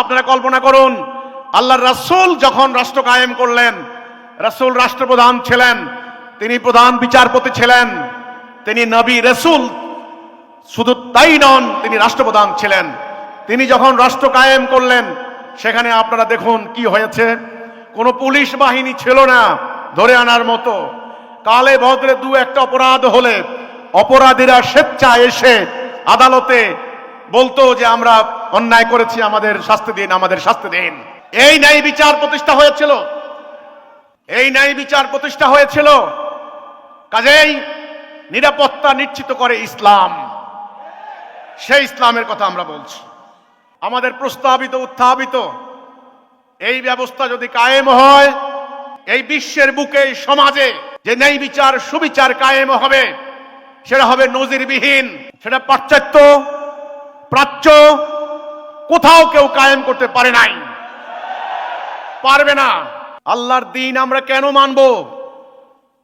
আপনারা কল্পনা করুন, আল্লাহর রাসূল যখন রাষ্ট্র কায়েম করলেন, রাসূল রাষ্ট্রপ্রধান ছিলেন, তিনি প্রধান বিচারপতি ছিলেন, তিনি নবী রাসূল, শুধু তাই নন, তিনি রাষ্ট্রপ্রধান ছিলেন। তিনি যখন রাষ্ট্র কায়েম করলেন, সেখানে আপনারা দেখুন কি হয়েছে। কোনো পুলিশ বাহিনী ছিল না ধরে আনার মতো। কালে ভদ্রে দু একটা অপরাধ হলে অপরাধীরা স্বেচ্ছায় এসে আদালতে বলতো যে আমরা অন্যায় করেছি, আমাদের শাস্তি দিন, আমাদের শাস্তি দিন। এই ন্যায় বিচার প্রতিষ্ঠা হয়েছিল, এই ন্যায় বিচার প্রতিষ্ঠা হয়েছিল। কাজেই নিরাপত্তা নিশ্চিত করে ইসলাম, সেই ইসলামের কথা আমরা বলছি। আমাদের প্রস্তাবিত উত্থাপিত এই ব্যবস্থা যদি কায়েম হয়, এই বিশ্বের বুকে, সমাজে যে ন্যায় বিচার সুবিচার কায়েম হবে, সেটা হবে নজিরবিহীন। সেটা পাশ্চাত্য প্রাচ্য কোথাও কেউ কায়েম করতে পারে নাই, পারবে না। আল্লাহর দিন আমরা কেন মানব?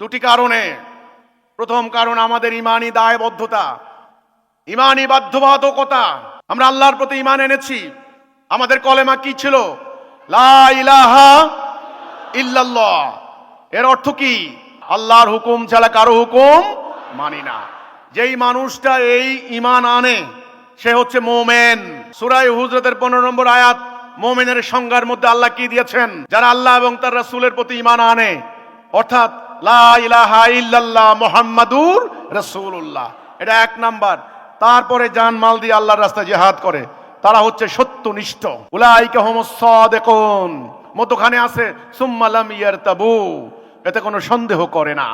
দুটি কারণে। প্রথম কারণ আমাদের ইমানি দায়বদ্ধতা, ইমানি বাধ্যবাধকতা। আমরা আল্লাহর প্রতি ঈমান এনেছি। আমাদের কলেমা কি ছিল? লা ইলাহা ইল্লাল্লাহ। এর অর্থ কি? আল্লাহর হুকুম ছাড়া কারো হুকুম মানি না। যেই মানুষটা এই ঈমান আনে, সে হচ্ছে মুমিন। সূরা হুজরাতের 15 নম্বর আয়াত মুমিনের সংজ্ঞার মধ্যে আল্লাহ কি দিয়েছেন? যারা আল্লাহ এবং তার রাসূলের প্রতি ঈমান আনে, অর্থাৎ লা ইলাহা ইল্লাল্লাহ মুহাম্মাদুর রাসূলুল্লাহ, এটা এক নাম্বার। তারপরে জান মাল দিয়ে আল্লাহর রাস্তায় জিহাদ করে, তারা হচ্ছে সত্যনিষ্ঠ। উলাইকা হুমুস সাদিকুন। মধ্যখানে আছে সুম্মা লাম ইয়ারতাবু, এতে কোনো সন্দেহ করে না।